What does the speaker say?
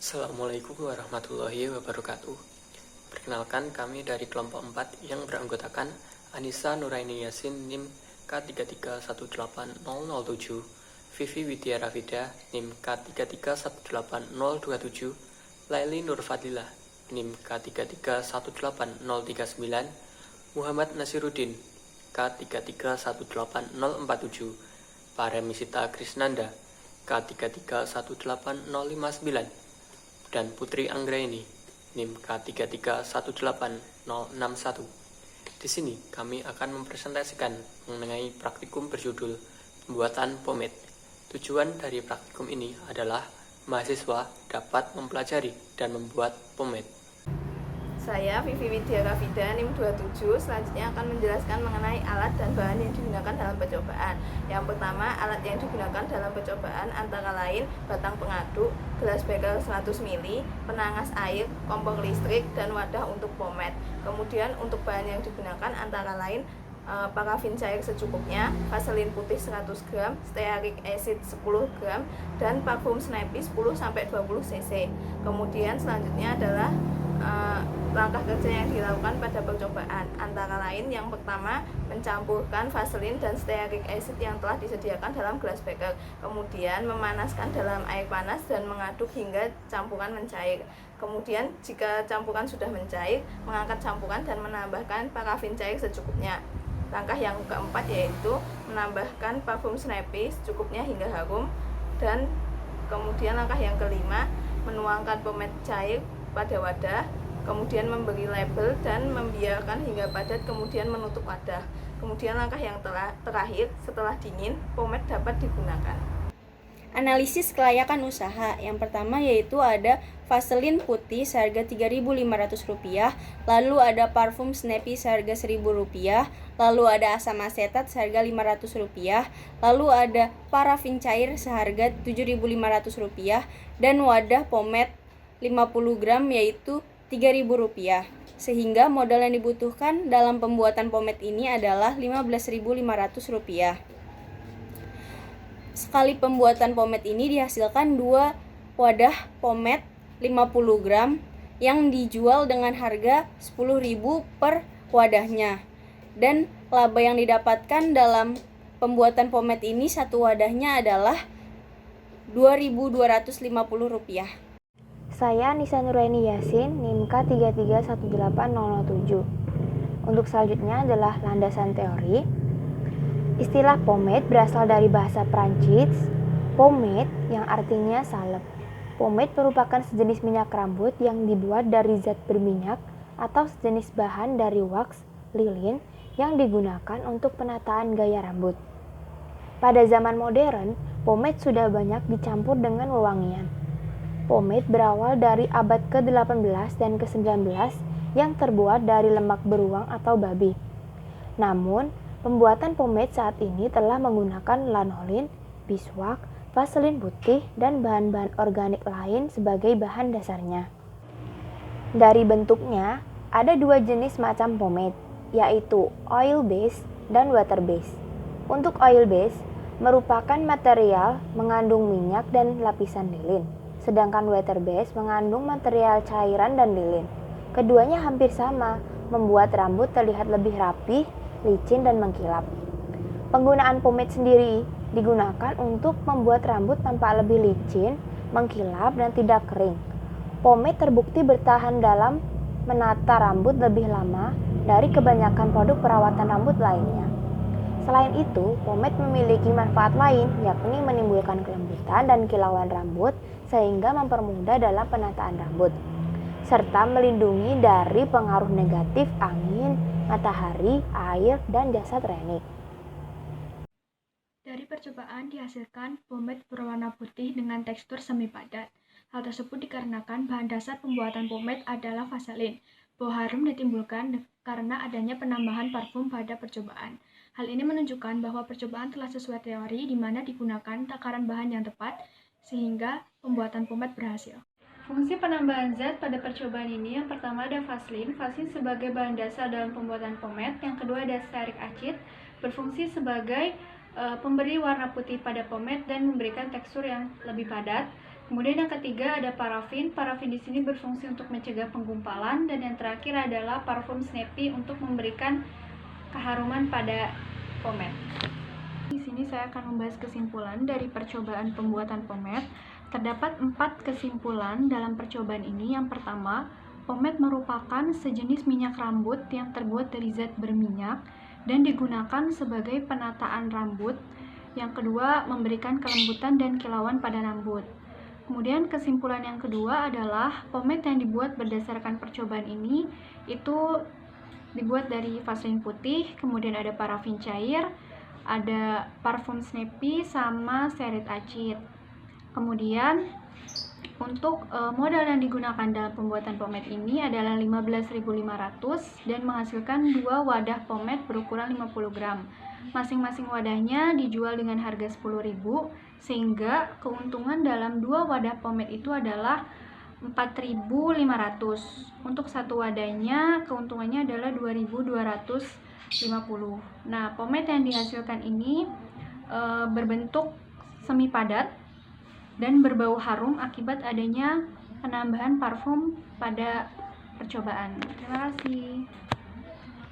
Assalamualaikum warahmatullahi wabarakatuh. Perkenalkan, kami dari kelompok 4 yang beranggotakan Anissa Nuraini Yasin NIM K3318007, Vivi Widya Rafida NIM K3318027, Laili Nurfadlilah NIM K3318039, Muhammad Nasiruddin K3318047, Paremisita Krisnanda K3318059, dan Putri Anggraini NIM K3318061. Di sini kami akan mempresentasikan mengenai praktikum berjudul pembuatan pomade. Tujuan dari praktikum ini adalah mahasiswa dapat mempelajari dan membuat pomade. Saya Vivi Widya Rafida NIM 27 selanjutnya akan menjelaskan mengenai alat dan bahan yang digunakan dalam percobaan. Yang pertama, alat yang digunakan dalam percobaan antara lain batang pengaduk, gelas beker 100 ml, penangas air, kompor listrik, dan wadah untuk pomade. Kemudian untuk bahan yang digunakan antara lain parafin cair secukupnya, vaselin putih 100 gram, stearik acid 10 gram, dan parfum Snappy 10-20 cc. Kemudian selanjutnya adalah langkah kerja yang dilakukan pada percobaan, antara lain yang pertama mencampurkan vaselin dan stearik acid yang telah disediakan dalam gelas beker, kemudian memanaskan dalam air panas dan mengaduk hingga campuran mencair. Kemudian jika campuran sudah mencair, mengangkat campuran dan menambahkan parafin cair secukupnya. Langkah yang keempat yaitu menambahkan parfum Snappy secukupnya hingga harum, dan kemudian langkah yang kelima menuangkan pomade cair pada wadah, kemudian memberi label dan membiarkan hingga padat, kemudian menutup wadah. Kemudian langkah yang terakhir, setelah dingin, pomade dapat digunakan. Analisis kelayakan usaha. Yang pertama yaitu ada vaselin putih seharga Rp3.500, lalu ada parfum Snappy seharga Rp1.000, lalu ada asam asetat seharga Rp500, lalu ada parafin cair seharga Rp7.500, dan wadah pomade 50 gram yaitu Rp3.000. Sehingga modal yang dibutuhkan dalam pembuatan pomade ini adalah Rp15.500. Sekali pembuatan pomade ini dihasilkan 2 wadah pomade 50 gram yang dijual dengan harga Rp10.000 per wadahnya. Dan laba yang didapatkan dalam pembuatan pomade ini satu wadahnya adalah Rp2.250. Saya Anissa Nuraini Yasin, NIM K3318007. Untuk selanjutnya adalah landasan teori. Istilah pomade berasal dari bahasa Prancis, pomade yang artinya salep. Pomade merupakan sejenis minyak rambut yang dibuat dari zat berminyak atau sejenis bahan dari wax, lilin, yang digunakan untuk penataan gaya rambut. Pada zaman modern, pomade sudah banyak dicampur dengan wewangian. Pomade berawal dari abad ke-18 dan ke-19 yang terbuat dari lemak beruang atau babi. Namun, pembuatan pomade saat ini telah menggunakan lanolin, beeswax, vaselin putih, dan bahan-bahan organik lain sebagai bahan dasarnya. Dari bentuknya, ada 2 jenis macam pomade, yaitu oil base dan water base. Untuk oil base, merupakan material mengandung minyak dan lapisan lilin. Sedangkan water base mengandung material cairan dan lilin. Keduanya hampir sama, membuat rambut terlihat lebih rapi, licin, dan mengkilap. Penggunaan pomade sendiri digunakan untuk membuat rambut tampak lebih licin, mengkilap, dan tidak kering. Pomade terbukti bertahan dalam menata rambut lebih lama dari kebanyakan produk perawatan rambut lainnya. Selain itu, pomade memiliki manfaat lain, yakni menimbulkan kelembutan dan kilauan rambut sehingga mempermudah dalam penataan rambut, serta melindungi dari pengaruh negatif angin, matahari, air, dan jasa trenik. Dari percobaan dihasilkan pomade berwarna putih dengan tekstur semi padat. Hal tersebut dikarenakan bahan dasar pembuatan pomade adalah vaselin. Bau harum ditimbulkan karena adanya penambahan parfum pada percobaan. Hal ini menunjukkan bahwa percobaan telah sesuai teori di mana digunakan takaran bahan yang tepat sehingga pembuatan pomade berhasil. Fungsi penambahan zat pada percobaan ini, yang pertama ada vaselin sebagai bahan dasar dalam pembuatan pomade. Yang kedua ada stearik acid, berfungsi sebagai pemberi warna putih pada pomade dan memberikan tekstur yang lebih padat. Kemudian yang ketiga ada parafin. Parafin di sini berfungsi untuk mencegah penggumpalan, dan yang terakhir adalah parfum Snappy untuk memberikan keharuman pada pomade. Di sini saya akan membahas kesimpulan dari percobaan pembuatan pomade. Terdapat 4 kesimpulan dalam percobaan ini. Yang pertama, pomade merupakan sejenis minyak rambut yang terbuat dari zat berminyak dan digunakan sebagai penataan rambut. Yang kedua, memberikan kelembutan dan kilauan pada rambut. Kemudian kesimpulan yang kedua adalah pomade yang dibuat berdasarkan percobaan ini itu dibuat dari vaselin putih, kemudian ada parafin cair, ada parfum Snappy, sama serit acid. Kemudian untuk modal yang digunakan dalam pembuatan pomade ini adalah 15.500 dan menghasilkan 2 wadah pomade berukuran 50 gram. Masing-masing wadahnya dijual dengan harga 10.000, sehingga keuntungan dalam 2 wadah pomade itu adalah 4.500. Untuk satu wadahnya keuntungannya adalah 2.250. Nah, pomade yang dihasilkan ini berbentuk semi padat dan berbau harum akibat adanya penambahan parfum pada percobaan. Terima kasih.